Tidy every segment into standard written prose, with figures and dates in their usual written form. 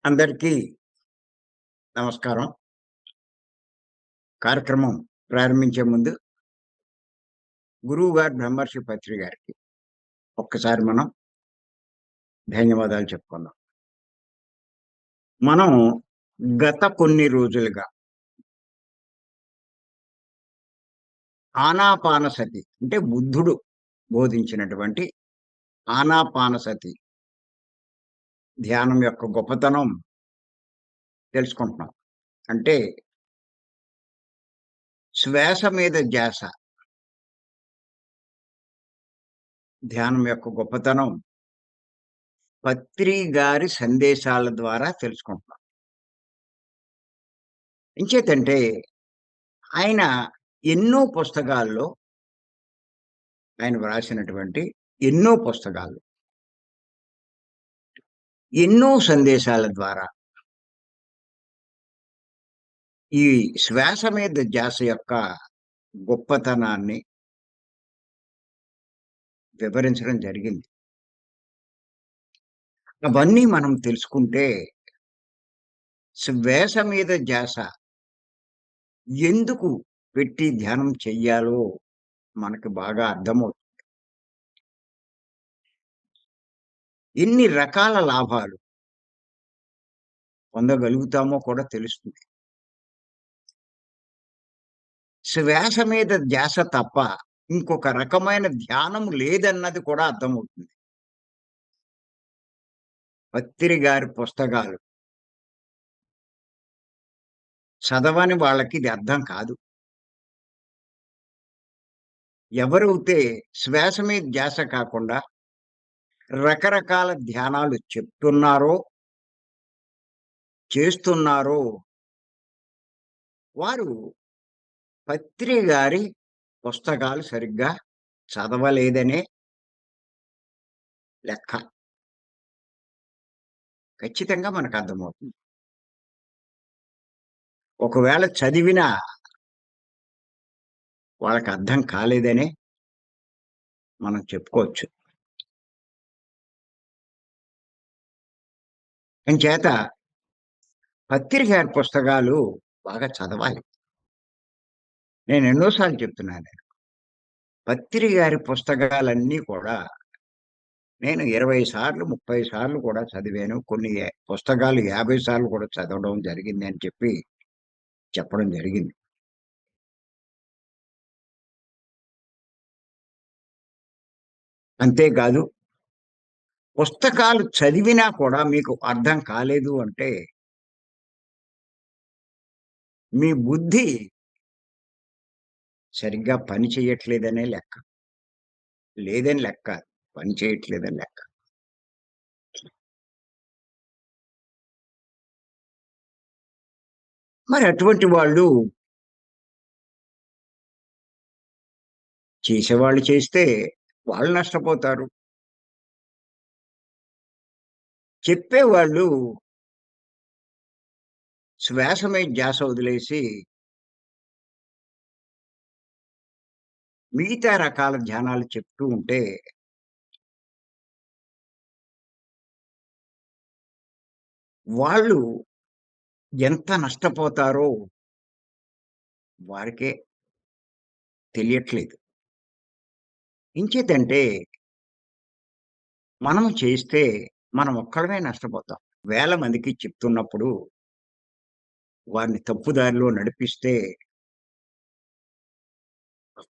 అందరికీ నమస్కారం. కార్యక్రమం ప్రారంభించే ముందు గురువుగారు బ్రహ్మర్షి పత్రి గారికి ఒక్కసారి మనం ధన్యవాదాలు చెప్పుకుందాం. మనం గత కొన్ని రోజులుగా ఆనాపానసతి అంటే బుద్ధుడు బోధించినటువంటి ఆనాపానసతి ధ్యానం యొక్క గొప్పతనం తెలుసుకుంటున్నాం. అంటే శ్వాస మీద ధ్యాస ధ్యానం యొక్క గొప్పతనం పత్రి గారి సందేశాల ద్వారా తెలుసుకుంటున్నాం. ఎంచేతంటే ఆయన ఎన్నో పుస్తకాల్లో ఆయన వ్రాసినటువంటి ఎన్నో పుస్తకాలు, ఎన్నో సందేశాల ద్వారా ఈ శ్వాస మీద ధ్యాస యొక్క గొప్పతనాన్ని వివరించడం జరిగింది. అవన్నీ మనం తెలుసుకుంటే శ్వాస మీద ధ్యాస ఎందుకు పెట్టి ధ్యానం చెయ్యాలో మనకు బాగా అర్థమవుతుంది. ఎన్ని రకాల లాభాలు పొందగలుగుతామో కూడా తెలుస్తుంది. శ్వాస మీద ధ్యాస తప్ప ఇంకొక రకమైన ధ్యానం లేదన్నది కూడా అర్థమవుతుంది. పత్రి గారి పుస్తకాలు చదవని వాళ్ళకి ఇది అర్థం కాదు. ఎవరైతే శ్వాస మీద ధ్యాస కాకుండా రకరకాల ధ్యానాలు చెప్తున్నారో, చేస్తున్నారో వారు పత్రి గారి పుస్తకాలు సరిగ్గా చదవలేదనే లెక్క. ఖచ్చితంగా మనకు అర్థమవుతుంది. ఒకవేళ చదివినా వాళ్ళకి అర్థం కాలేదనే మనం చెప్పుకోవచ్చు. అంచేత పత్రి గారి పుస్తకాలు బాగా చదవాలి. నేను ఎన్నో సార్లు చెప్తున్నాను. పత్రి గారి పుస్తకాలన్నీ కూడా నేను 20 సార్లు, 30 సార్లు కూడా చదివాను. కొన్ని పుస్తకాలు 50 సార్లు కూడా చదవడం జరిగింది అని చెప్పడం జరిగింది. అంతేకాదు పుస్తకాలు చదివినా కూడా మీకు అర్థం కాలేదు అంటే మీ బుద్ధి సరిగ్గా పని చేయట్లేదనే లెక్క. లేదని లెక్క. పని చేయట్లేదని లెక్క. మరి అటువంటి వాళ్ళు చేసేవాళ్ళు చేస్తే వాళ్ళు నష్టపోతారు. చెప్పేవాళ్ళు శ్వాస మీద ధ్యాస వదిలేసి మిగతా రకాల ధ్యానాలు చెప్తూ ఉంటే వాళ్ళు ఎంత నష్టపోతారో వారికే తెలియట్లేదు. ఇంచేతంటే మనం చేస్తే మనం ఒక్కళ్ళమే నష్టపోతాం. వేల మందికి చెప్తున్నప్పుడు వారిని తప్పుదారిలో నడిపిస్తే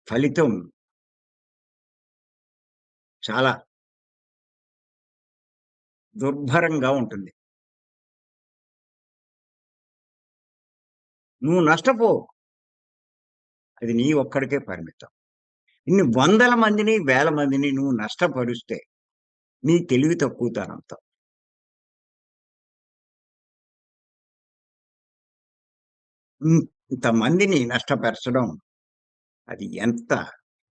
ఫలితం చాలా దుర్భరంగా ఉంటుంది. నువ్వు నష్టపో. అది నీ ఒక్కడికే పరిమితం. ఇన్ని వందల మందిని, వేల మందిని నువ్వు నష్టపరుస్తే నీ తెలివి తక్కువతనంతో. ఇంతమందిని నష్టపరచడం అది ఎంత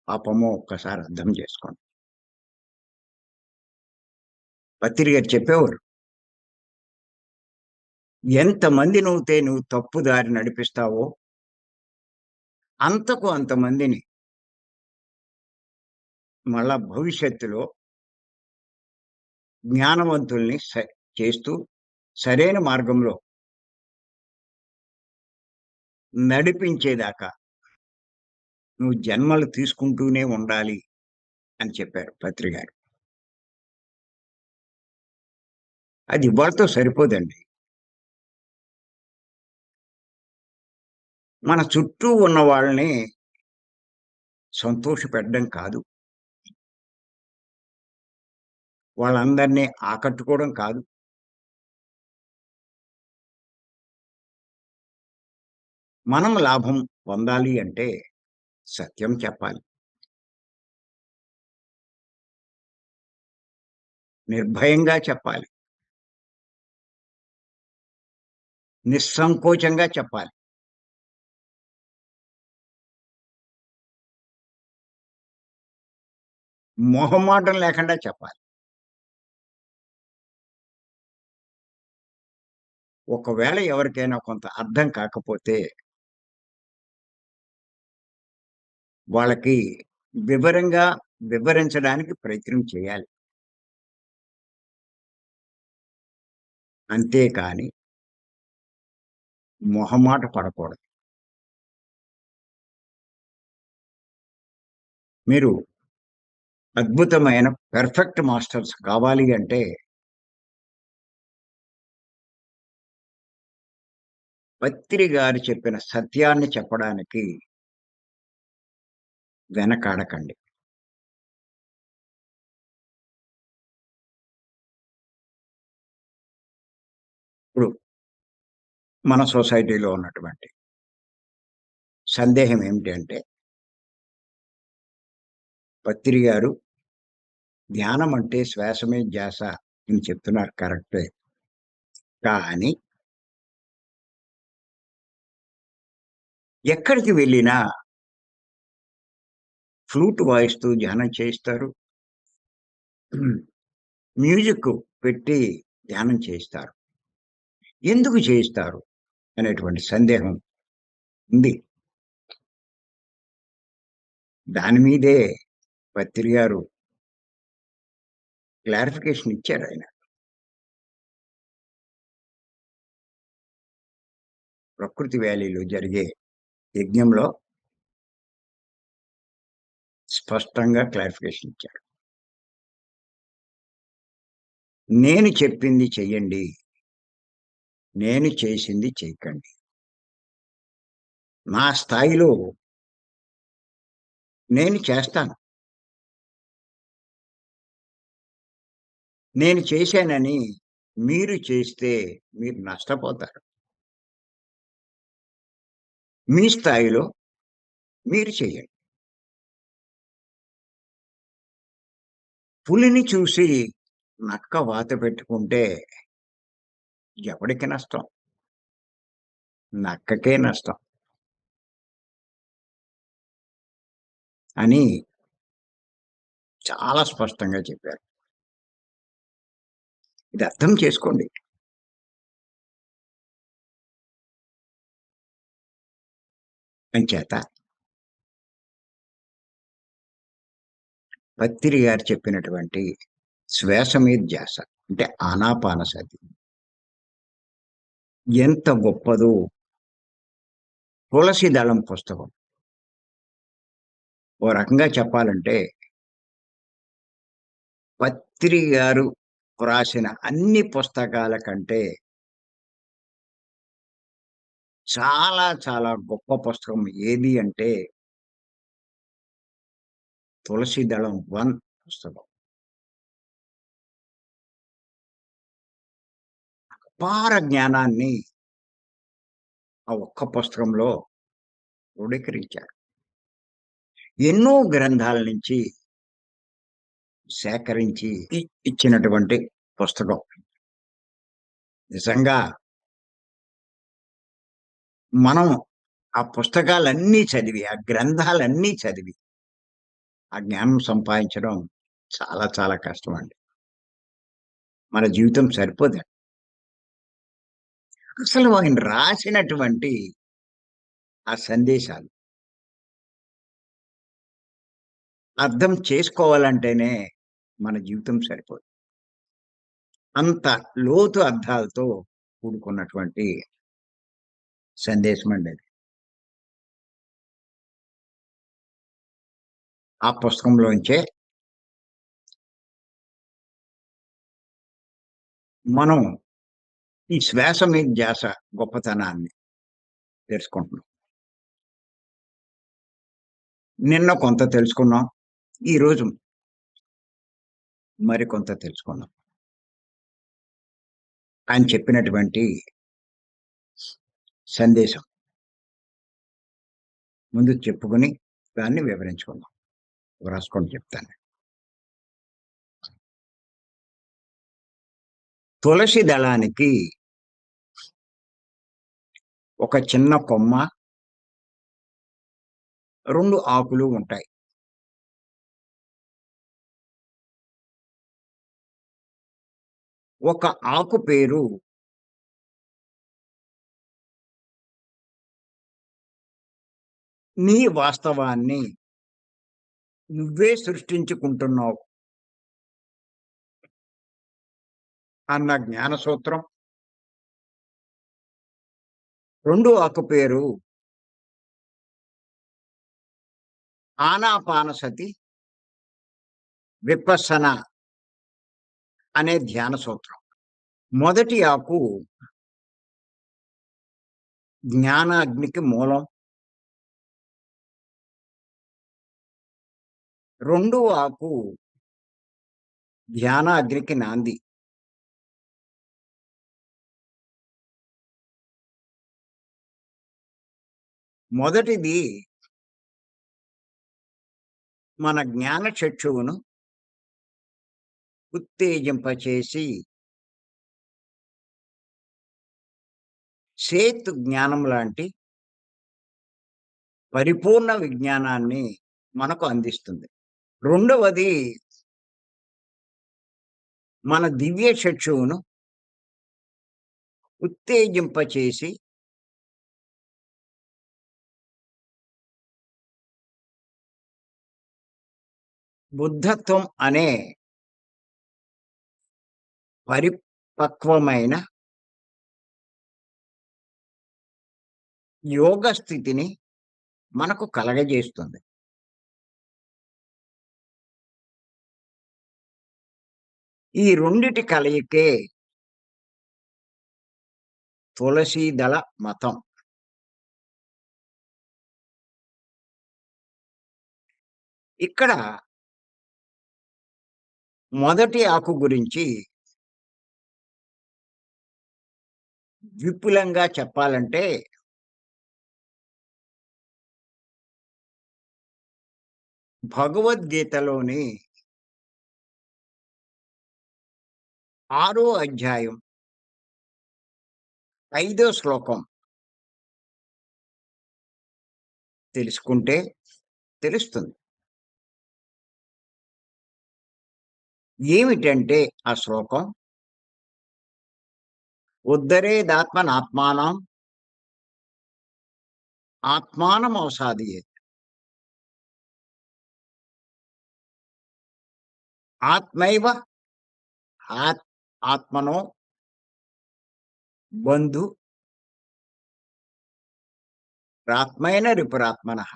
పాపమో ఒక్కసారి అర్థం చేసుకోండి. పత్రి గారు చెప్పేవారు. ఎంతమందినైతే నువ్వు తప్పు దారి నడిపిస్తావో అంతకు అంతమందిని మళ్ళా భవిష్యత్తులో జ్ఞానవంతుల్ని చేస్తూ సరైన మార్గంలో నడిపించేదాకా నువ్వు జన్మలు తీసుకుంటూనే ఉండాలి అని చెప్పారు పత్రి గారు. అది ఇవ్వాళతో సరిపోదండి. మన చుట్టూ ఉన్న వాళ్ళని సంతోషపెట్టడం కాదు. వాళ్ళందరినీ ఆకట్టుకోవడం కాదు. మనం లాభం పొందాలి అంటే సత్యం చెప్పాలి. నిర్భయంగా చెప్పాలి. నిస్సంకోచంగా చెప్పాలి. మొహమాటం లేకుండా చెప్పాలి. ఒకవేళ ఎవరికైనా కొంత అర్థం కాకపోతే వాళ్ళకి వివరంగా వివరించడానికి ప్రయత్నం చేయాలి. అంతేకాని మొహమాట పడకూడదు. మీరు అద్భుతమైన పెర్ఫెక్ట్ మాస్టర్స్ కావాలి అంటే పత్రి గారు చెప్పిన సత్యాన్ని చెప్పడానికి వెనకాడకండి. ఇప్పుడు మన సొసైటీలో ఉన్నటువంటి సందేహం ఏమిటి అంటే, పత్రి గారు ధ్యానం అంటే శ్వాస మీద ధ్యాస అని చెప్తున్నారు కరెక్టే. కానీ ఎక్కడికి వెళ్ళినా ఫ్లూట్ వాయిస్తూ ధ్యానం చేయిస్తారు. మ్యూజిక్ పెట్టి ధ్యానం చేయిస్తారు. ఎందుకు చేయిస్తారు అనేటువంటి సందేహం ఉంది. దాని మీదే పత్రి గారు క్లారిఫికేషన్ ఇచ్చారాయన. ప్రకృతి వ్యాలీలో జరిగే యజ్ఞంలో స్పష్టంగా క్లారిఫికేషన్ ఇచ్చారు. నేను చెప్పింది చెయ్యండి. నేను చేసింది చేయకండి. నా స్థాయిలో నేను చేస్తాను. నేను చేశానని మీరు చేస్తే మీరు నష్టపోతారు. మీ స్థాయిలో మీరు చేయండి. పులిని చూసి నక్క వాత పెట్టుకుంటే ఎవడికి నష్టం? నక్కకే నష్టం అని చాలా స్పష్టంగా చెప్పారు. ఇది అర్థం చేసుకోండి. అంచేత పత్రి గారు చెప్పినటువంటి శ్వాస మీద ధ్యాస అంటే ఆనాపానసతి ఎంత గొప్పదో తులసి దళం పుస్తకం. ఓ రకంగా చెప్పాలంటే పత్రి గారు వ్రాసిన అన్ని పుస్తకాల కంటే చాలా చాలా గొప్ప పుస్తకం ఏది అంటే 'తులసి దళం 1' పుస్తకం. అపార జ్ఞానాన్ని ఆ ఒక్క పుస్తకంలో క్రోడీకరించారు. ఎన్నో గ్రంథాల నుంచి సేకరించి ఇచ్చినటువంటి పుస్తకం. నిజంగా మనం ఆ పుస్తకాలన్నీ చదివి, ఆ గ్రంథాలన్నీ చదివి, ఆ జ్ఞానం సంపాదించడం చాలా చాలా కష్టమండి. మన జీవితం సరిపోదండి. అసలు ఆయన రాసినటువంటి ఆ సందేశాలు అర్థం చేసుకోవాలంటేనే మన జీవితం సరిపోదు. అంత లోతు అర్థాలతో కూడుకున్నటువంటి సందేశమండి అది. ఆ పుస్తకంలోంచే మనం ఈ శ్వాస మీద ధ్యాస గొప్పతనాన్ని తెలుసుకుంటున్నాం. నిన్న కొంత తెలుసుకున్నాం. ఈరోజు మరికొంత తెలుసుకున్నాం. ఆయన చెప్పినటువంటి సందేశం ముందు చెప్పుకొని దాన్ని వివరించుకుందాం. రాసుకొని చెప్తాను. తులసి దళానికి ఒక చిన్న కొమ్మ, 2 ఆకులు ఉంటాయి. ఒక ఆకు పేరు నీ వాస్తవాన్ని నువ్వే సృష్టించుకుంటున్నావు అన్న జ్ఞాన సూత్రం. రెండో ఆకు పేరు ఆనాపానసతి విపస్సన అనే ధ్యాన సూత్రం. మొదటి ఆకు జ్ఞానాగ్నికి మూలం. రెండో ఆకు ధ్యానాగ్నికి నాంది. మొదటిది మన జ్ఞాన చక్షువును ఉత్తేజింపచేసి సేత్ జ్ఞానం లాంటి పరిపూర్ణ విజ్ఞానాన్ని మనకు అందిస్తుంది. రెండవది మన దివ్య చక్షువును ఉత్తేజింపచేసి బుద్ధత్వం అనే పరిపక్వమైన యోగ స్థితిని మనకు కలగజేస్తుంది. ఈ రెండిటి కలయికే తులసీదళ మతం. ఇక్కడ మొదటి ఆకు గురించి విపులంగా చెప్పాలంటే భగవద్గీతలోని 6వ అధ్యాయం 5వ శ్లోకం తెలుసుకుంటే తెలుస్తుంది. ఏమిటంటే ఆ శ్లోకం, ఉద్ధరేదాత్మనాత్మానం ఆత్మానమవసాదయేత్. ఆత్మైవ ఆత్మనో బంధు రాత్మైన రిపురాత్మనః.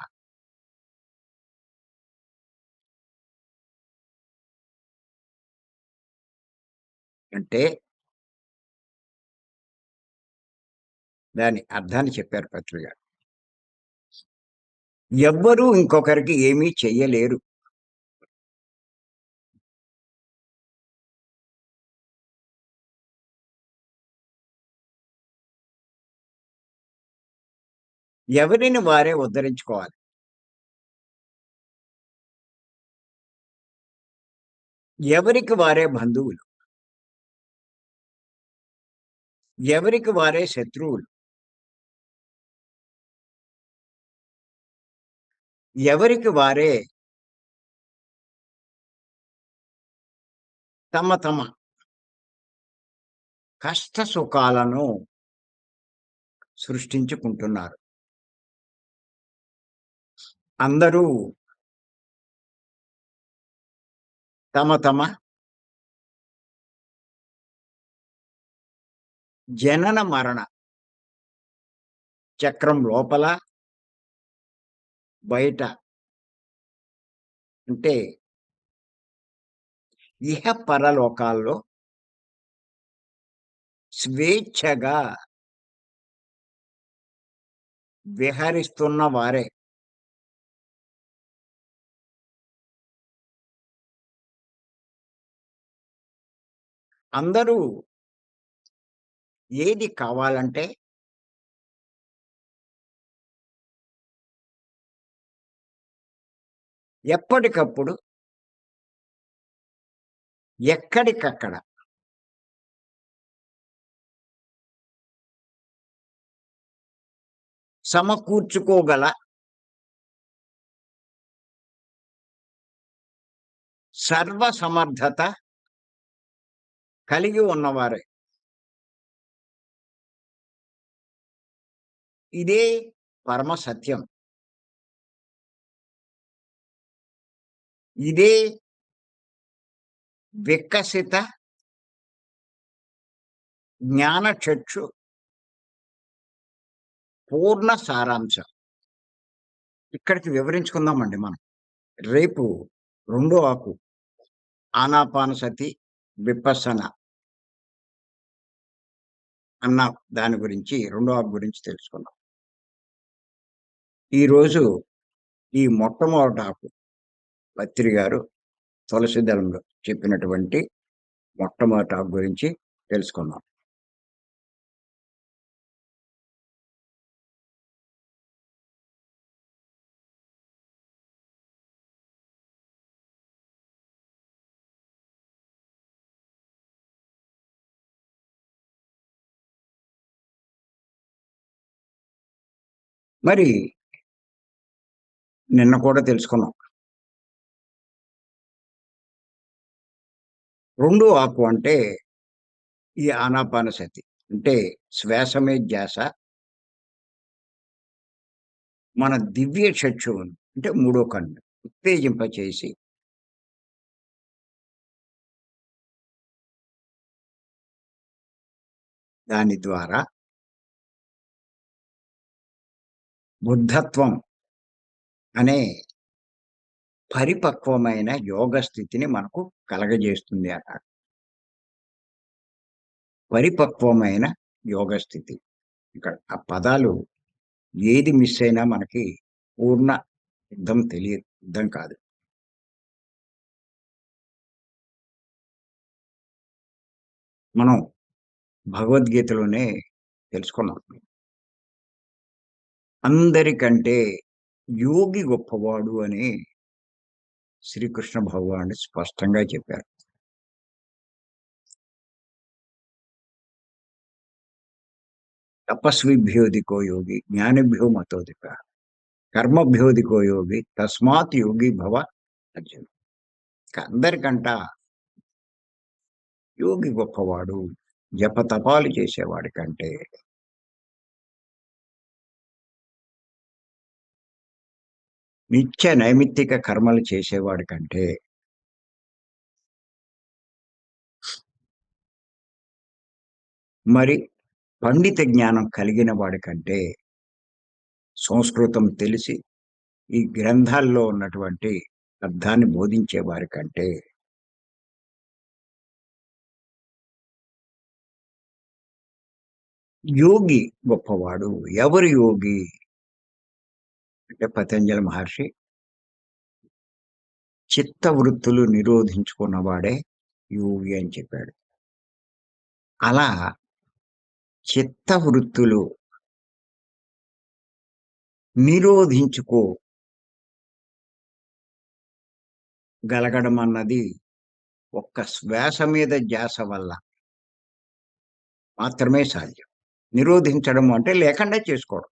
అంటే దాని అర్థాన్ని చెప్పారు పత్రి గారు. ఎవ్వరూ ఇంకొకరికి ఏమీ చెయ్యలేరు. ఎవరిని వారే ఉద్ధరించుకోవాలి. ఎవరికి వారే బంధువులు. ఎవరికి వారే శత్రువులు. ఎవరికి వారే తమ తమ కష్ట సుఖాలను సృష్టించుకుంటున్నారు. అందరూ తమ తమ జనన మరణ చక్రం లోపల, బయట అంటే ఇహ పరలోకాల్లో స్వేచ్ఛగా విహరిస్తున్న వారే. అందరూ ఏది కావాలంటే ఎప్పటికప్పుడు, ఎక్కడికక్కడ సమకూర్చుకోగల సర్వసమర్థత కలిగి ఉన్నవారే. ఇదే పరమ సత్యం. ఇదే వికసిత జ్ఞానచక్షు పూర్ణ సారాంశం. ఇక్కడికి వివరించుకుందామండి మనం. రేపు రెండో ఆకు ఆనాపానసతి విపస్సన అన్న దాని గురించి, రెండో ఆకు గురించి తెలుసుకుందాం. ఈరోజు ఈ మొట్టమొదటి ఆకు పత్రి గారు తులసి దళంలో చెప్పినటువంటి మొట్టమొదటి ఆకు గురించి తెలుసుకుందాం. మరి నిన్న కూడా తెలుసుకున్నాం. రెండో ఆకు అంటే ఈ ఆనాపానసతి. అంటే శ్వాస మీద ధ్యాస మన దివ్య చక్షువును అంటే మూడో కన్ను ఉత్తేజింపచేసి దాని ద్వారా బుద్ధత్వం అనే పరిపక్వమైన యోగ స్థితిని మనకు కలగజేస్తుంది అన్నాడు. పరిపక్వమైన యోగ స్థితి. ఇక్కడ ఆ పదాలు ఏది మిస్ అయినా మనకి పూర్ణ అర్థం తెలియదు. అర్థం కాదు. మనం భగవద్గీతలోనే తెలుసుకున్నాం. అందరికంటే యోగి గొప్పవాడు అని శ్రీకృష్ణ భగవానుడు స్పష్టంగా చెప్పారు. తపస్విభ్యోధికో యోగి జ్ఞానిభ్యో మతోధిక కర్మభ్యోధికో యోగి తస్మాత్ యోగి భవ అర్జున. అందరికంట యోగి గొప్పవాడు జపతపాలు చేసేవాడి కంటే. నిత్య నైమిత్తిక కర్మలు చేసేవాడి కంటే, మరి పండిత జ్ఞానం కలిగిన వాడి కంటే, సంస్కృతం తెలిసి ఈ గ్రంథాల్లో ఉన్నటువంటి అర్థాన్ని బోధించే వారి కంటే యోగి గొప్పవాడు. ఎవరు యోగి అంటే పతంజలి మహర్షి చిత్తవృత్తులు నిరోధించుకున్నవాడే యోగి అని చెప్పాడు. అలా చిత్తవృత్తులు నిరోధించుకోగలగడం అన్నది ఒక్క శ్వాస మీద ధ్యాస వల్ల మాత్రమే సాధ్యం. నిరోధించడం అంటే లేకుండా చేసుకోవడం.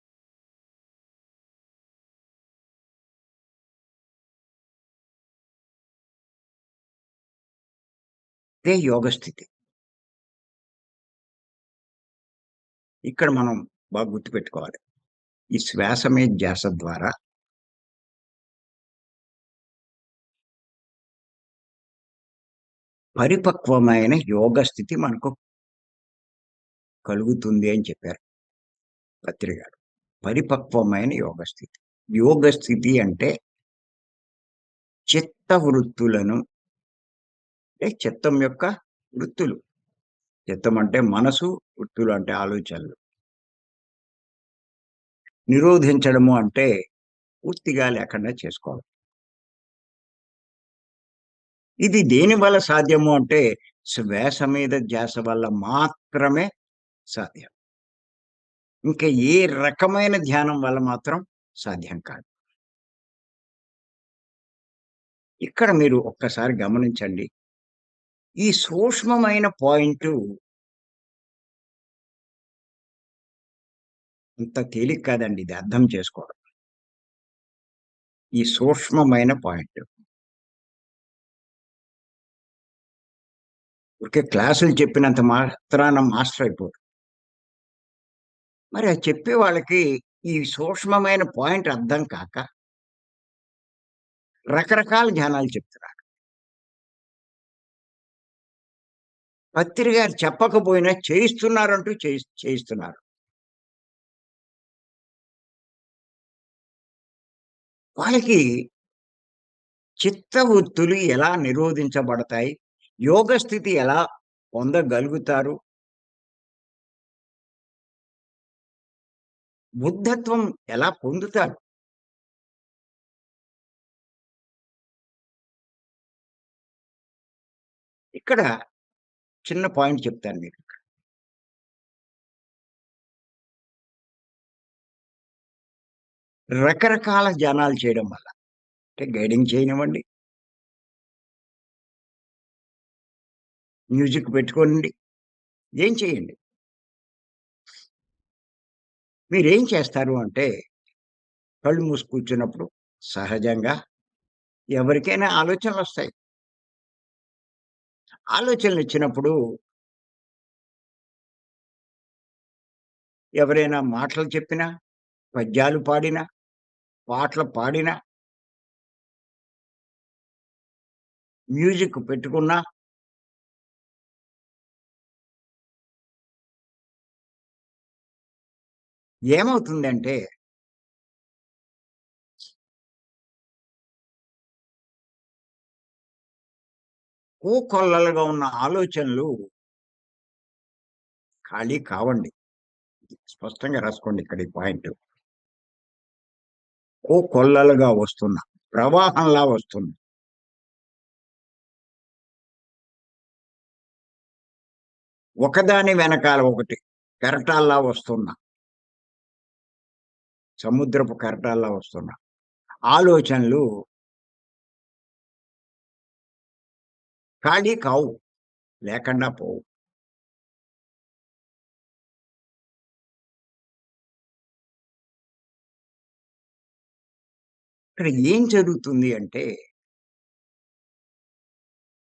ఇదే యోగ స్థితి. ఇక్కడ మనం బాగా గుర్తుపెట్టుకోవాలి. ఈ శ్వాస మీద ధ్యాస ద్వారా పరిపక్వమైన యోగ స్థితి మనకు కలుగుతుంది అని చెప్పారు పత్రి గారు. పరిపక్వమైన యోగ స్థితి. యోగ స్థితి అంటే చిత్త వృత్తులను అంటే చిత్తం యొక్క వృత్తులు. చిత్తం అంటే మనసు, వృత్తులు అంటే ఆలోచనలు. నిరోధించడము అంటే పూర్తిగా లేకుండా చేసుకోవడం. ఇది దేని వల్ల సాధ్యము అంటే శ్వాస మీద ధ్యాస వల్ల మాత్రమే సాధ్యం. ఇంకా ఏ రకమైన ధ్యానం వల్ల మాత్రం సాధ్యం కాదు. ఇక్కడ మీరు ఒక్కసారి గమనించండి. ఈ సూక్ష్మమైన పాయింటు అంత తేలిక కాదండి ఇది అర్థం చేసుకోవడం. ఈ సూక్ష్మమైన పాయింట్. ఊరికే క్లాసులు చెప్పినంత మాత్రాన మాస్టర్ అయిపోరు. మరి అది చెప్పే వాళ్ళకి ఈ సూక్ష్మమైన పాయింట్ అర్థం కాక రకరకాల ధ్యానాలు చెప్తున్నారు. పత్రి గారు చెప్పకపోయినా చేయిస్తున్నారంటూ చేయిస్తున్నారు. వాళ్ళకి చిత్తవృత్తులు ఎలా నిరోధించబడతాయి? యోగ స్థితి ఎలా పొందగలుగుతారు? బుద్ధత్వం ఎలా పొందుతారు? ఇక్కడ చిన్న పాయింట్ చెప్తాను మీకు. రకరకాల ధ్యానాలు చేయడం వల్ల అంటే గైడింగ్ చేయనివ్వండి, మ్యూజిక్ పెట్టుకోనండి, ఏం చేయండి. మీరేం చేస్తారు అంటే కళ్ళు మూసి కూర్చున్నప్పుడు సహజంగా ఎవరికైనా ఆలోచనలొస్తాయి. ఆలోచనలొచ్చినప్పుడు ఎవరైనా మాటలు చెప్పినా, పద్యాలు పాడినా, పాటలు పాడినా, మ్యూజిక్ పెట్టుకున్నా ఏమవుతుందంటే కోకొల్లలుగా ఉన్న ఆలోచనలు ఖాళీ కావండి. స్పష్టంగా రాసుకోండి ఇక్కడ ఈ పాయింట్. కోకొల్లలుగా వస్తున్న, ప్రవాహంలా వస్తుంది. ఒకదాని వెనకాల ఒకటి కెరటాల్లా వస్తున్న, సముద్రపు కెరటాల్లా వస్తున్న ఆలోచనలు ఖాళీ కావు. లేకుండా పోవు. ఇక్కడ ఏం జరుగుతుంది అంటే,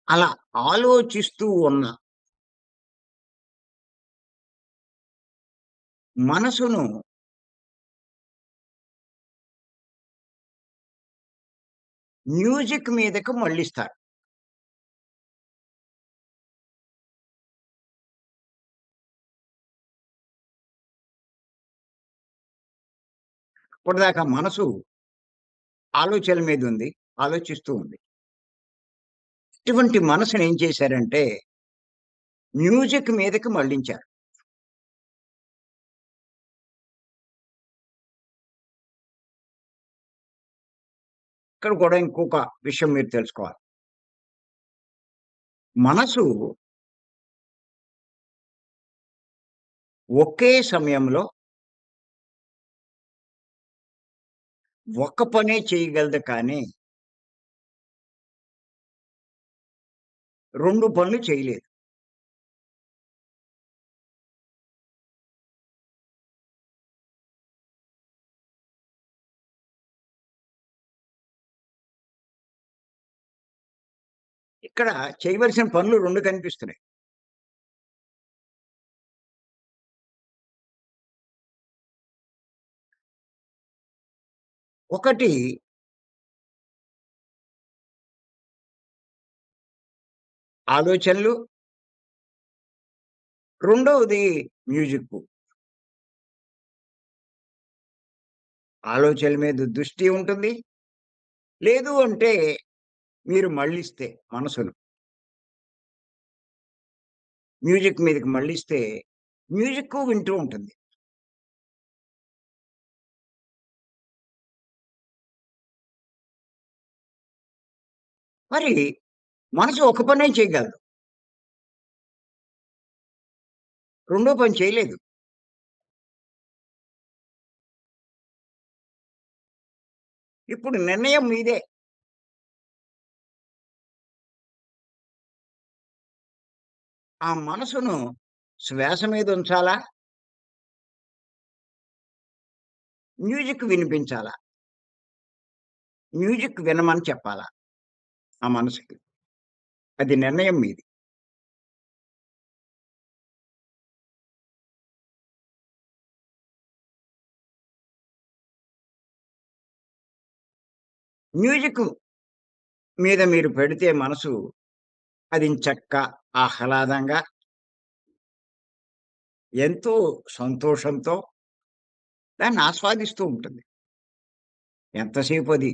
అలా ఆలోచిస్తూ ఉన్న మనసును మ్యూజిక్ మీదకు మళ్ళిస్తారు. అప్పటిదాకా మనసు ఆలోచనల మీదుంది. ఆలోచిస్తూ ఉంది. ఇటువంటి మనసుని ఏం చేశారంటే, మ్యూజిక్ మీదకి మళ్ళించారు. ఇక్కడ కూడా ఇంకొక విషయం మీరు తెలుసుకోవాలి. మనసు ఒకే సమయంలో ఒక్క పనే చేయగలదు కానీ, 2 పనులు చేయలేదు. ఇక్కడ చేయవలసిన పనులు 2 కనిపిస్తున్నాయి. ఒకటి ఆలోచనలు, రెండవది మ్యూజిక్కు. ఆలోచనల మీద దృష్టి ఉంటుంది. లేదు అంటే మీరు మళ్ళిస్తే మనసును మ్యూజిక్ మీదకి మళ్ళిస్తే మ్యూజిక్కు వింటూ ఉంటుంది. మరి మనసు ఒక పనే చేయగలదు. రెండో పని చేయలేదు. ఇప్పుడు నిర్ణయం మీదే. ఆ మనసును శ్వాస మీద ఉంచాలా? మ్యూజిక్ వినిపించాలా? మ్యూజిక్ వినమని చెప్పాలా ఆ మనసుకి? అది నిర్ణయం మీది. మ్యూజిక్ మీద మీరు పెడితే మనసు అది చక్కా ఆహ్లాదంగా ఎంతో సంతోషంతో దాన్ని ఆస్వాదిస్తూ ఉంటుంది. ఎంతసేపు అది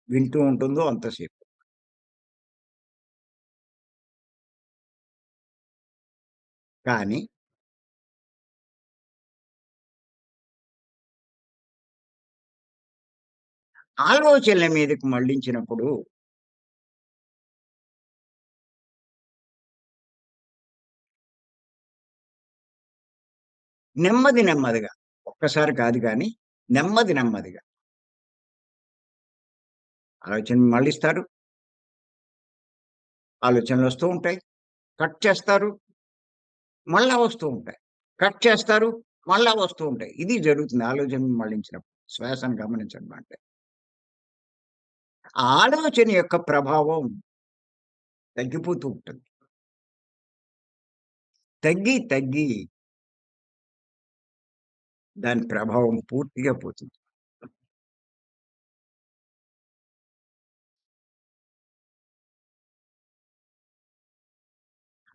వింటూ ఉంటుందో అంతసేపు. కానీ ఆలోచనల మీదకి మళ్ళించినప్పుడు నెమ్మది నెమ్మదిగా ఒక్కసారి కాదు గానీ నెమ్మది నెమ్మదిగా ఆలోచనలు మళ్ళిస్తారు. ఆలోచనలొస్తూ ఉంటాయి. కట్ చేస్తారు. మళ్ళా వస్తూ ఉంటాయి. కట్ చేస్తారు. మళ్ళా వస్తూ ఉంటాయి. ఇది జరుగుతుంది ఆలోచనలు మళ్ళించినప్పుడు. శ్వాసను గమనించడం అంటే. ఆ ఆలోచన యొక్క ప్రభావం తగ్గిపోతూ ఉంటుంది. తగ్గి, తగ్గి దాని ప్రభావం పూర్తిగా పోతుంది.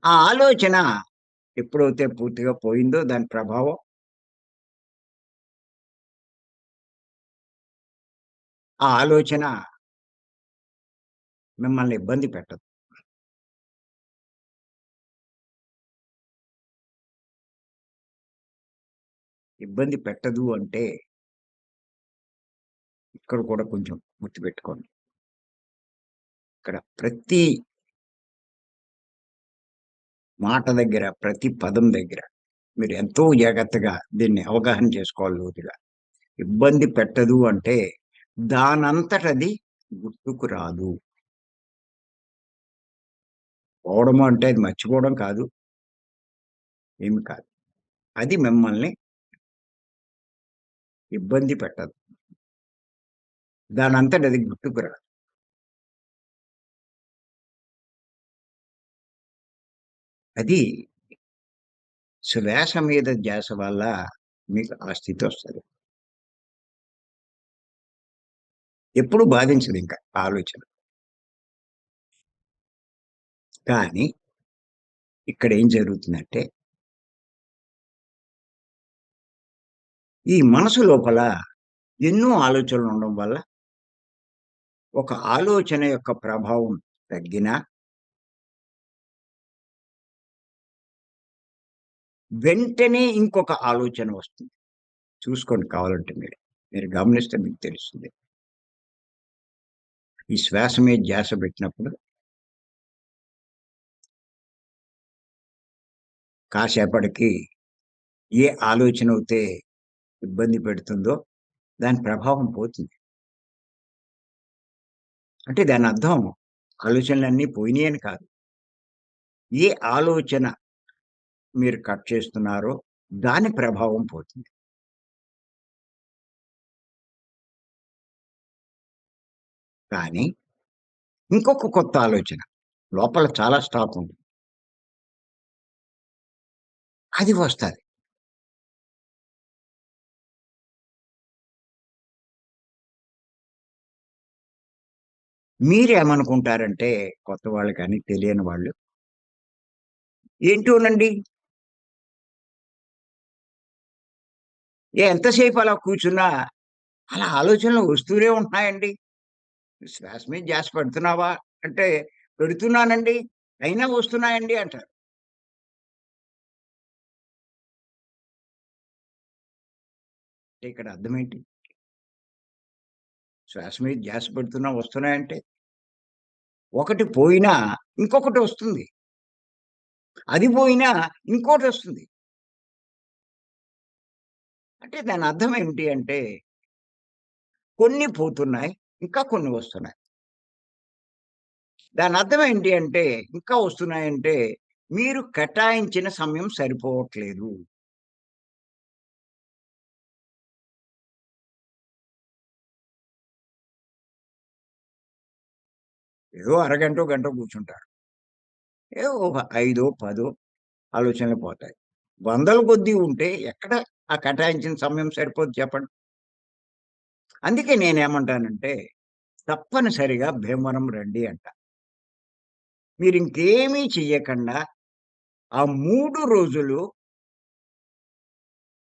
ఆ ఆలోచన ఎప్పుడైతే పూర్తిగా పోయిందో దాని ప్రభావం ఆ ఆలోచన మిమ్మల్ని ఇబ్బంది పెట్టదు. ఇబ్బంది పెట్టదు అంటే ఇక్కడ కూడా కొంచెం గుర్తుపెట్టుకోండి. ఇక్కడ ప్రతి మాట దగ్గర, ప్రతి పదం దగ్గర మీరు ఎంతో జాగ్రత్తగా దీన్ని అవగాహన చేసుకోవాలి లోతుగా. ఇబ్బంది పెట్టదు అంటే దానంతటది గుర్తుకు రాదు. పోవడము అంటే అది మర్చిపోవడం కాదు. ఏమి కాదు. అది మిమ్మల్ని ఇబ్బంది పెట్టదు. దానంతట అది గుర్తుకు రాదు. అది శ్వాస మీద ధ్యాస వల్ల మీకు ఆ స్థితొస్తది. ఎప్పుడు బాధించదింక ఆ ఆలోచన. కానీ ఇక్కడేం జరుగుతుందంటే, ఈ మనసు లోపల ఎన్నో ఆలోచనలుండడం వల్ల, ఒక ఆలోచన యొక్క ప్రభావం తగ్గినా, వెంటనే ఇంకొక ఆలోచన వస్తుంది. చూసుకోండి కావాలంటే మీరు. మీరు గమనిస్తే మీకు తెలుస్తుంది. ఈ శ్వాస మీద ధ్యాస పెట్టినప్పుడు కాసేపటికి ఏ ఆలోచనైతే ఇబ్బంది పెడుతుందో దాని ప్రభావం పోతుంది. అంటే దానర్థం ఆలోచనలన్నీ పోయినాయని కాదు. ఏ ఆలోచన మీరు కట్ చేస్తున్నారో దాని ప్రభావం పోతుంది. కానీ ఇంకొక కొత్త ఆలోచన లోపల చాలా స్టాక్ ఉంది. అది వస్తది. మీరేమనుకుంటారంటే కొత్త వాళ్ళు కానీ, తెలియని వాళ్ళు ఏంటోనండి ఎంతసేపు అలా కూర్చున్నా అలా ఆలోచనలు వస్తూనే ఉంటున్నాయండి. శ్వాస మీద ధ్యాస పెడుతున్నావా? అంటే పెడుతున్నానండి. అయినా వస్తున్నాయండి అంటారు. అంటే ఇక్కడ అర్థమేంటి? శ్వాస మీద ధ్యాస పెడుతున్నా వస్తున్నాయంటే, ఒకటి పోయినా ఇంకొకటొస్తుంది. అది పోయినా ఇంకోటొస్తుంది. అంటే దాని అర్థం ఏమిటి అంటే, కొన్ని పోతున్నాయి. ఇంకా కొన్ని వస్తున్నాయి. దాని అర్థం ఏంటి అంటే, ఇంకా వస్తున్నాయంటే, మీరు కేటాయించిన సమయం సరిపోవట్లేదు. ఏదో అరగంటో, గంటో కూర్చుంటారు. ఏదో ఒక ఐదో, పదో ఆలోచనలు పోతాయి. వందల కొద్దీ ఉంటే ఎక్కడ ఆ కేటాయించిన సమయం సరిపోద్ది చెప్పండి? అందుకే నేనేమంటానంటే, తప్పనిసరిగా భీమవరం రండి అంటా. మీరింకేమీ చెయ్యకండా ఆ 3 రోజులు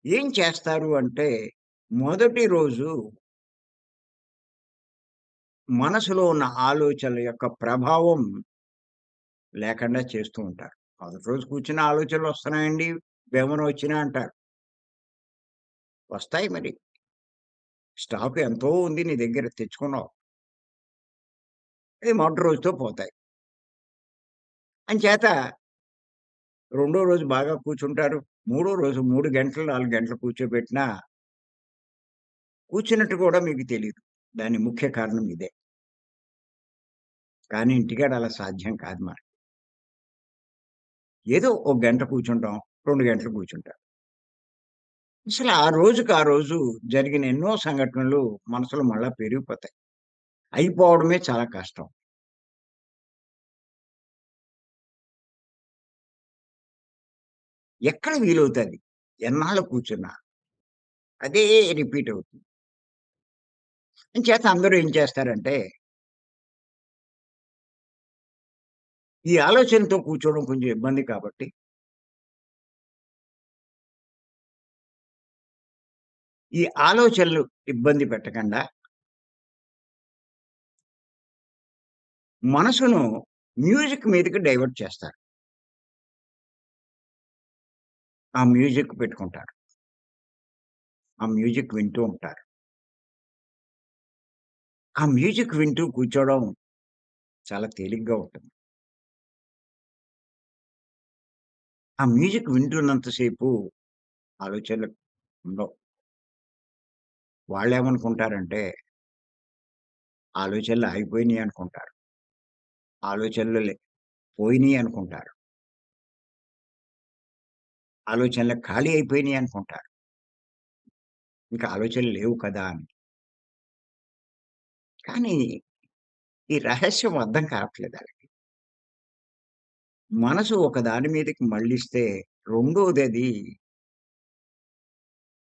ఏం చేస్తారు అంటే, మొదటి రోజు మనసులో ఉన్న ఆలోచనల యొక్క ప్రభావం లేకుండా చేస్తూ ఉంటారు. మొదటి రోజు కూర్చుని ఆలోచనలొస్తున్నాయండి, భీమవరం వచ్చినా అంటారు. వస్తాయి మరి. స్టాక్ ఎంతో ఉంది నీ దగ్గర తెచ్చుకున్నావు. అది మొదటి రోజుతో పోతాయి. అంచేత రెండో రోజు బాగా కూర్చుంటారు. మూడో రోజు 3 గంటలు, 4 గంటలు కూర్చోబెట్టినా కూర్చున్నట్టు కూడా మీకు తెలీదు. దాని ముఖ్య కారణం ఇదే. కానీ ఇంటికాడ అలా సాధ్యం కాదు మరి. ఏదో ఒక గంట కూర్చుంటాం, 2 గంటలు కూర్చుంటాం. అసలు ఆ రోజుకి ఆ రోజు జరిగిన ఎన్నో సంఘటనలు మనసులో మళ్ళా పెరిగిపోతాయి. అయిపోవడమే చాలా కష్టం. ఎక్కడ వీలవుతది? ఎన్నాళ్ళు కూర్చున్నా. అదే రిపీట్ అవుతుంది. అంచేత అందరూ ఏం చేస్తారంటే, ఈ ఆలోచనతో కూర్చోవడం కొంచెం ఇబ్బంది కాబట్టి, ఈ ఆలోచనలు ఇబ్బంది పెట్టకుండా, మనసును మ్యూజిక్ మీదకి డైవర్ట్ చేస్తారు. ఆ మ్యూజిక్ పెట్టుకుంటారు. ఆ మ్యూజిక్ వింటూ ఉంటారు. ఆ మ్యూజిక్ వింటూ కూర్చోవడం చాలా తేలిగ్గా ఉంటుంది. ఆ మ్యూజిక్ వింటున్నంత సేపు ఆలోచనలు ఉండవు. వాళ్ళేమనుకుంటారంటే, ఆలోచనలు ఆగిపోయినాయి అనుకుంటారు. ఆలోచనలు పోయినాయి అనుకుంటారు. ఆలోచనలు ఖాళీ అయిపోయినాయి అనుకుంటారు. ఇంకా ఆలోచనలు లేవు కదా అని. కానీ ఈ రహస్యం అర్థం కావట్లేదు ఆళ్ళకి. మనసు ఒక దాని మీదకి మళ్ళిస్తే రెండోదది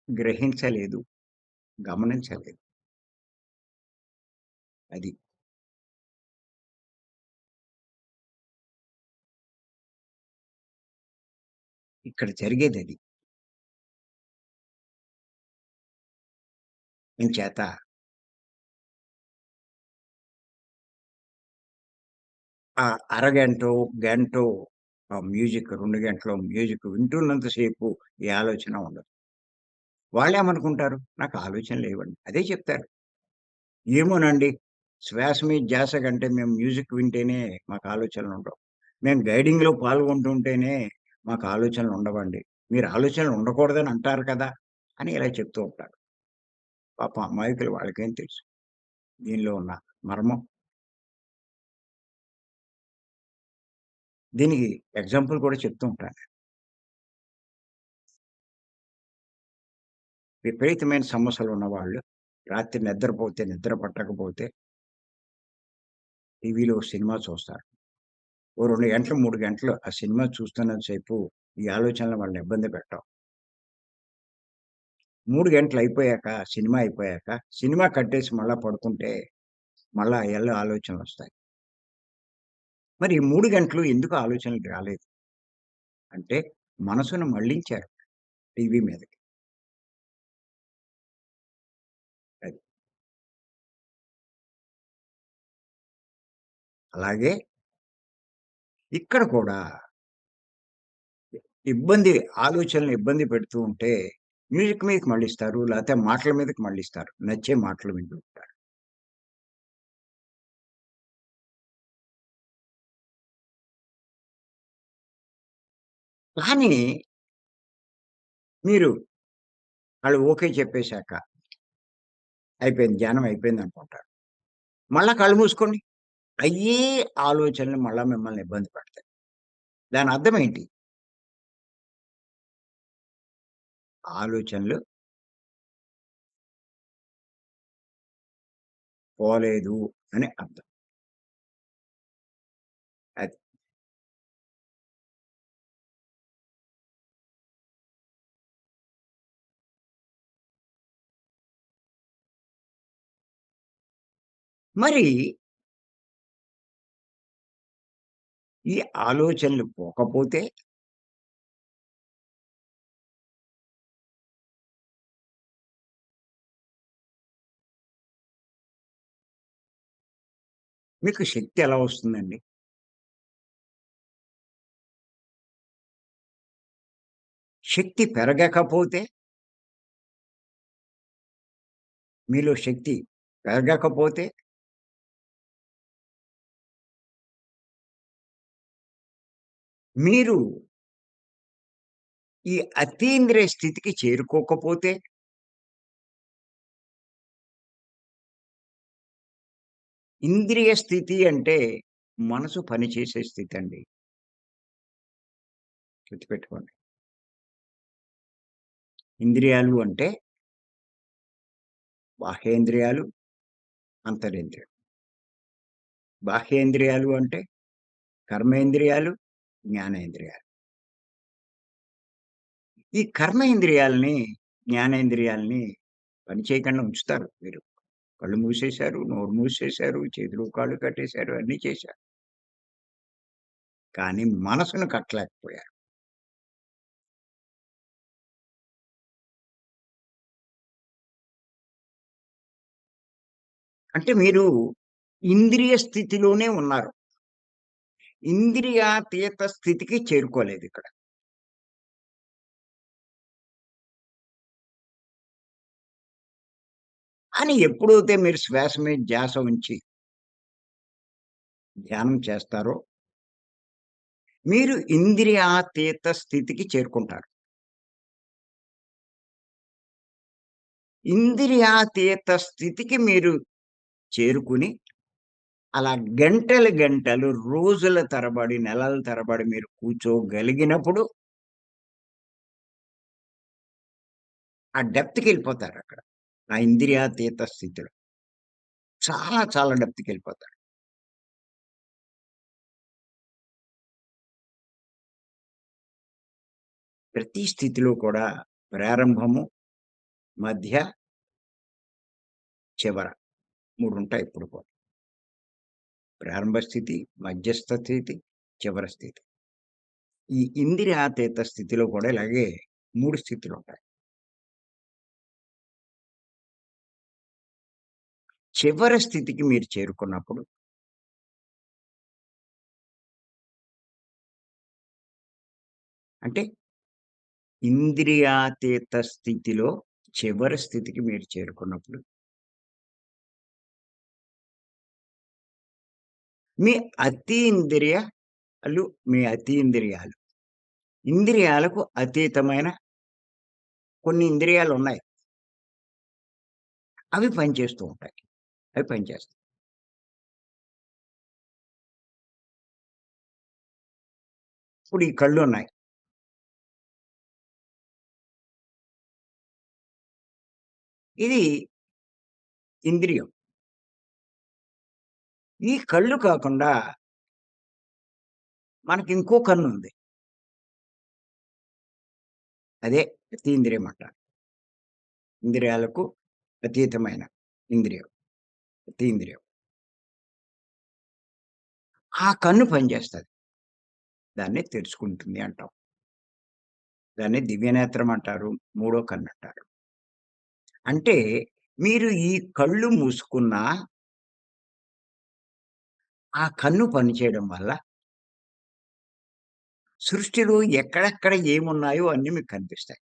గ్రహించలేదు, గమనించలేదు. అది. ఇక్కడ జరిగేదది. ఇంచేత ఆ అరగంటో, గంటో ఆ మ్యూజిక్ 2 గంటలో మ్యూజిక్ వింటున్నంత సేపు ఏ ఆలోచన ఉండదు. వాళ్ళేమనుకుంటారు? నాకు ఆలోచనలు లేవండి. అదే చెప్తారు. ఏమోనండి. శ్వాస మీద ధ్యాస కంటే మేము మ్యూజిక్ వింటేనే మాకు ఆలోచనలుండవు. మేము గైడింగ్‌లో పాల్గొంటుంటేనే మాకు ఆలోచనలుండవండి. మీరు ఆలోచనలు ఉండకూడదని అంటారు కదా! అని ఇలా చెప్తూ ఉంటారు. పాపం అమాయకులు వాళ్ళకేం తెలుసు దీనిలో ఉన్న మర్మం. దీనికి ఎగ్జాంపుల్ కూడా చెప్తూ ఉంటాను. విపరీతమైన సమస్యలున్నవాళ్ళు రాత్రి నిద్రపోతే నిద్ర పట్టకపోతే టీవీలో సినిమా చూస్తారు. ఓ 2 గంటలు, 3 గంటలు ఆ సినిమా చూస్తున్నంత సేపు ఈ ఆలోచనలు వాళ్ళని ఇబ్బంది పెట్టవు. 3 గంటలయిపోయాక, సినిమా అయిపోయాక, సినిమా కట్టేసి మళ్ళా పడుకుంటే, మళ్ళా ఎల్ల ఆలోచనలొస్తాయి. మరి ఈ 3 గంటలు ఎందుకు ఆలోచనలు రాలేదు? అంటే మనసును మళ్లించారు టీవీ మీదకి. అలాగే ఇక్కడ కూడా ఇబ్బంది ఆలోచనలు ఇబ్బంది పెడుతూ ఉంటే మ్యూజిక్ మీదకి మళ్ళిస్తారు. లేతే మాటల మీదకి మళ్ళిస్తారు. నచ్చే మాటలు వింటూ ఉంటారు. కానీ మీరు ఆళ్ళు ఓకే చెప్పేసాక అయిపోయింది. ధ్యానం అయిపోయిందనుకుంటారు. మళ్ళా కళ్ళు మూసుకోండి. అయ్యే ఆలోచనలు మళ్ళా మిమ్మల్ని ఇబ్బంది పెడతాయి. దాని అర్థం ఏంటి? ఆలోచనలు పోలేదు అని అర్థం. అది. మరి ఈ ఆలోచనలు పోకపోతే మీకు శక్తి ఎలా వస్తుందండి? శక్తి పెరగకపోతే మీలో శక్తి పెరగకపోతే మీరు ఈ అతీంద్రియ స్థితికి చేరుకోకపోతే ఇంద్రియ స్థితి అంటే మనసు పనిచేసే స్థితండి. గుర్తుపెట్టుకోండి. ఇంద్రియాలు అంటే బాహ్యేంద్రియాలు, అంతరింద్రియాలు. బాహ్యేంద్రియాలు అంటే కర్మేంద్రియాలు, జ్ఞానేంద్రియాలు. ఈ కర్మేంద్రియాలని, జ్ఞానేంద్రియాలని పని చేయకుండా ఉంచుతారు మీరు. కళ్ళు మూసేశారు, నోరు మూసేశారు, చేతులు, కాళ్ళు కట్టేశారు, అన్నీ చేశారు. కానీ మనసును కట్టలేకపోయారు. అంటే మీరు ఇంద్రియ స్థితిలోనే ఉన్నారు. ఇంద్రియాతీత స్థితికి చేరుకోలేదిక్కడ. అని ఎప్పుడైతే మీరు శ్వాస మీద ధ్యాస ఉంచి ధ్యానం చేస్తారో, మీరు ఇంద్రియాతీత స్థితికి చేరుకుంటారు. ఇంద్రియాతీత స్థితికి మీరు చేరుకుని, అలా గంటలు గంటలు, రోజుల తరబడి, నెలల తరబడి మీరు కూర్చోగలిగినప్పుడు, ఆ డెప్త్‌కెళ్ళిపోతారక్కడ. ఆ ఇంద్రియాతీత స్థితిలో. చాలా చాలా డెప్త్‌కెళ్ళిపోతారు. ప్రతి స్థితిలో కూడా ప్రారంభము, మధ్య, చివర 3 ఉంటాయి ఎప్పుడు కూడా. ప్రారంభ స్థితి, మధ్యస్థ స్థితి, చివరి స్థితి. ఈ ఇంద్రియాతీత స్థితిలో కూడా ఇలాగే 3 స్థితులుంటాయి. చివరి స్థితికి మీరు చేరుకున్నప్పుడు అంటే ఇంద్రియాతీత స్థితిలో చివరి స్థితికి మీరు చేరుకున్నప్పుడు, మీ అతీంద్రియాలు, మీ అతీంద్రియాలు, ఇంద్రియాలకు అతీతమైన కొన్ని ఇంద్రియాలున్నాయి. అవి పనిచేస్తూ ఉంటాయి. అవి పనిచేస్తాయి. ఇప్పుడు ఈ కళ్ళున్నాయి. ఇది ఇంద్రియం. ఈ కళ్ళు కాకుండా మనకి ఇంకో కన్నుంది. అదే అతీంద్రియం అంటారు. ఇంద్రియాలకు అతీతమైన ఇంద్రియం. అతీంద్రియం. ఆ కన్ను పనిచేస్తది. దాన్ని తెరుచుకుంటుంది అంటాం. దాన్ని దివ్యనేత్రం అంటారు. మూడో కన్నంటారు. అంటే మీరు ఈ కళ్ళు మూసుకున్నా ఆ కన్ను పనిచేయడం వల్ల సృష్టిలో ఎక్కడెక్కడ ఏమున్నాయో అన్నీ మీకు కనిపిస్తాయి.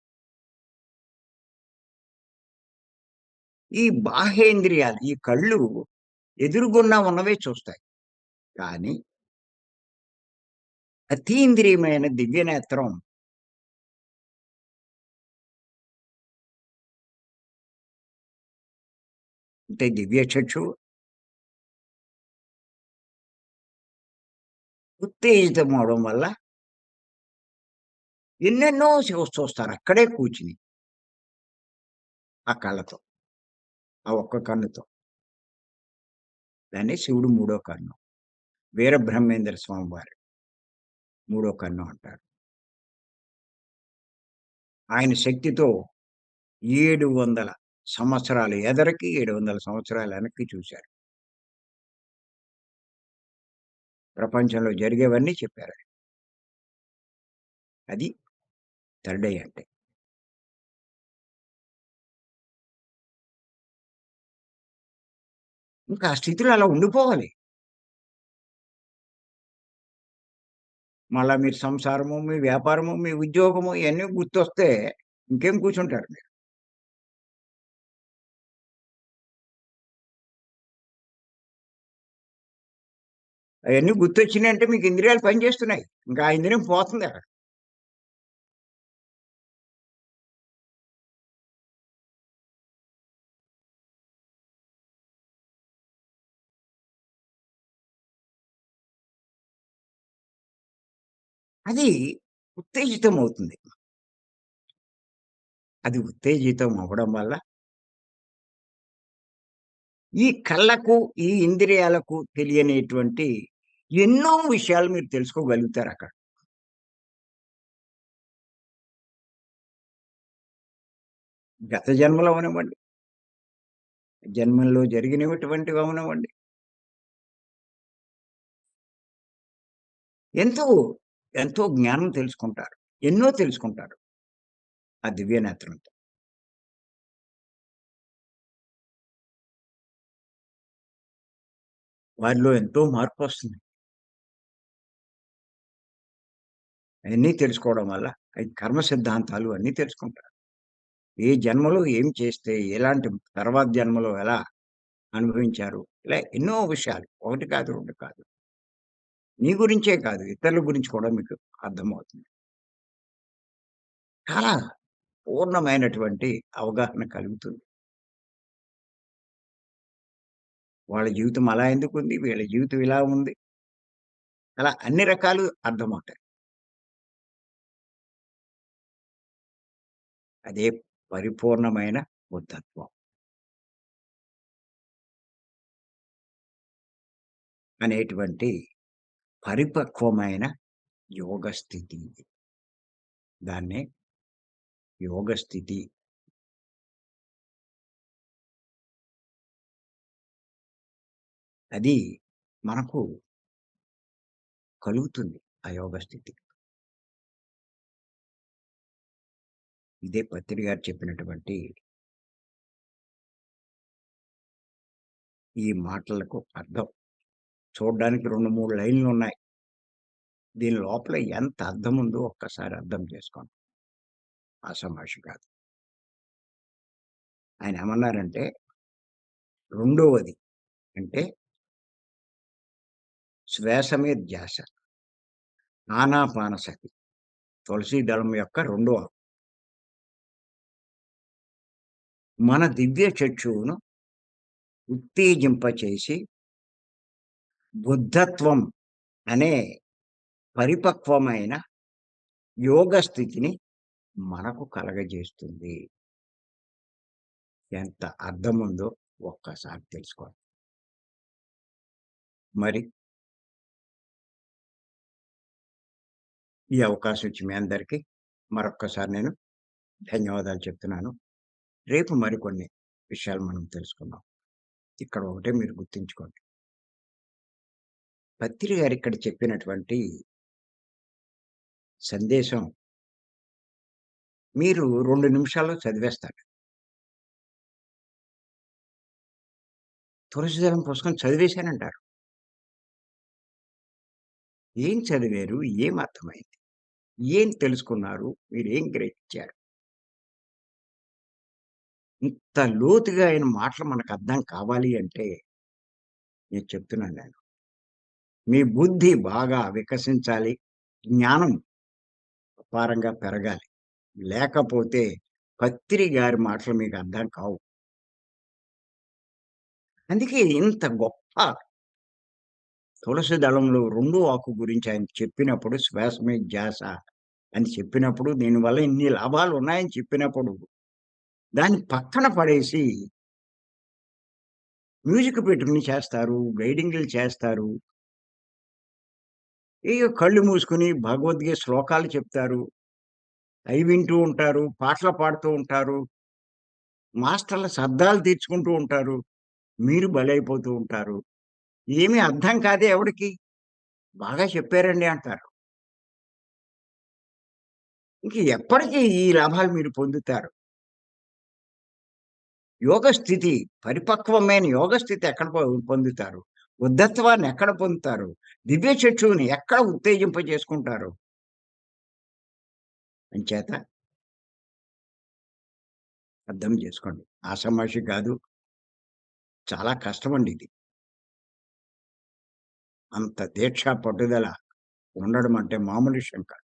ఈ బాహ్యేంద్రియాలు, ఈ కళ్ళు ఎదురుగున్న ఉన్నవే చూస్తాయి. కానీ అతీంద్రియమైన దివ్యనేత్రం అంటే దివ్యచక్షువు ఉత్తేజితమవ్వడం వల్ల ఎన్నెన్నో చూస్తారు అక్కడే కూర్చుని ఆ కళ్ళతో. ఆ ఒక్క కన్నుతో. దాన్ని శివుడు మూడో కన్ను. వీరబ్రహ్మేంద్ర స్వామి వారు మూడో కన్ను అంటారు. ఆయన శక్తితో 700 సంవత్సరాలు ఎదరకి, 700 సంవత్సరాలు వెనక్కి చూశారు. ప్రపంచంలో జరిగేవన్నీ చెప్పారు. అది థర్డ్ ఐ అంటే. ఇంకా ఆ స్థితిలో అలా ఉండిపోవాలి. మళ్ళా మీరు సంసారము, మీ వ్యాపారము, మీ ఉద్యోగము ఇయన్నీ గుర్తొస్తే ఇంకేం కూర్చుంటారు మీరు. అయన్నీ గుర్తొచ్చినాయంటే మీకు ఇంద్రియాలు పనిచేస్తున్నాయి. ఇంకా ఆ ఇంద్రియం పోతుందక్కడ. అది ఉత్తేజితమవుతుంది. అది ఉత్తేజితం అవ్వడం వల్ల ఈ కళ్ళకు, ఈ ఇంద్రియాలకు తెలియనేటువంటి ఎన్నో విషయాలు మీరు తెలుసుకోగలుగుతారక్కడ. గత జన్మలో అవనివ్వండి, జన్మల్లో జరిగినటువంటివి అవనివ్వండి. ఎంతో, ఎంతో జ్ఞానం తెలుసుకుంటారు. ఎన్నో తెలుసుకుంటారు. ఆ దివ్య నేత్రంతో. వారిలో ఎంతో మార్పొస్తుంది. అయన్నీ తెలుసుకోవడం వల్ల అయి కర్మ సిద్ధాంతాలు అన్నీ తెలుసుకుంటారు. ఏ జన్మలో ఏం చేస్తే, ఎలాంటి తర్వాత జన్మలో ఎలా అనుభవించారు. ఇలా ఎన్నో విషయాలు. ఒకటి కాదు, 2 కాదు. మీ గురించే కాదు, ఇతరుల గురించి కూడా మీకు అర్థమవుతుంది. చాలా పూర్ణమైనటువంటి అవగాహన కలుగుతుంది. వాళ్ళ జీవితం అలా ఎందుకుంది? వీళ్ళ జీవితం ఇలా ఉంది. అలా అన్ని రకాలు అర్థమవుతాయి. అదే పరిపూర్ణమైన బుద్ధత్వం అనేటువంటి పరిపక్వమైన యోగ స్థితి. దాన్నే యోగ స్థితి. అది మనకు కలుగుతుంది. ఆ యోగ స్థితి. ఇదే పత్రి గారు చెప్పినటువంటి ఈ మాటలకు అర్థం. చూడ్డానికి 2, 3 లైన్‌లున్నాయి. దీని లోపల ఎంత అర్థముందో ఒక్కసారి అర్థం చేసుకోండి. ఆషామాషీ కాదు. ఆయనేమన్నారంటే రెండోవది అంటే శ్వాస మీద ధ్యాస. ఆనాపానసతి. తులసీ దళం యొక్క రెండో ఆకు. మన దివ్య చక్షువును ఉత్తేజింపచేసి బుద్ధత్వం అనే పరిపక్వమైన యోగ స్థితిని మనకు కలగజేస్తుంది. ఎంత అర్థముందో ఒక్కసారి తెలుసుకోండి. మరి ఈ అవకాశం ఇచ్చిన మీ అందరికీ మరొక్కసారి నేను ధన్యవాదాలు చెప్తున్నాను. రేపు మరికొన్ని విషయాలు మనం తెలుసుకుందాం. ఇక్కడ ఒకటే మీరు గుర్తుంచుకోండి. పత్రి గారిక్కడ చెప్పినటువంటి సందేశం మీరు 2 నిమిషాల్లో చదివేస్తారు. తులసి దళం పుస్తకం చదివేశానంటారు. ఏం చదివారు? ఏం అర్థమైంది? ఏం తెలుసుకున్నారు? మీరేం గ్రహించారు? ఇంత లోతుగా ఆయన మాటలు మనకు అర్థం కావాలి అంటే నేను చెప్తున్నాను నేను. మీ బుద్ధి బాగా వికసించాలి. జ్ఞానం అపారంగా పెరగాలి. లేకపోతే పత్రి గారి మాటలు మీకు అర్థం కావు. అందుకే ఇంత గొప్ప తులసి దళంలో రెండో ఆకు గురించి ఆయన చెప్పినప్పుడు శ్వాస మీద ధ్యాస అని చెప్పినప్పుడు దీనివల్ల ఇన్ని లాభాలు ఉన్నాయని చెప్పినప్పుడు దాన్ని పక్కన పడేసి మ్యూజిక్ పెట్టుకొని చేస్తారు. గైడింగులు చేస్తారు. ఇగ కళ్ళు మూసుకొని భగవద్గీత శ్లోకాలు చెప్తారు. అయి వింటూ ఉంటారు. పాటలు పాడుతూ ఉంటారు. మాస్టర్‌ల సర్దాలు తీర్చుకుంటూ ఉంటారు. మీరు బలైపోతూ ఉంటారు. ఏమీ అర్థం కాదే ఎవడికి. బాగా చెప్పారండి అంటారు. ఇంక ఎప్పటికి ఈ లాభాలు మీరు పొందుతారు. యోగ స్థితి, పరిపక్వమైన యోగ స్థితి ఎక్కడ పొందుతారు? ఉద్ధత్వాన్ని ఎక్కడ పొందుతారు? దివ్య చక్షువుని ఎక్కడ ఉత్తేజింపజేసుకుంటారు? అంచేత అర్థం చేసుకోండి. ఆషామాషీ కాదు. చాలా కష్టమండి ఇది. అంత దీక్ష, పట్టుదల ఉండడం అంటే మామూలు విషయం కాదు.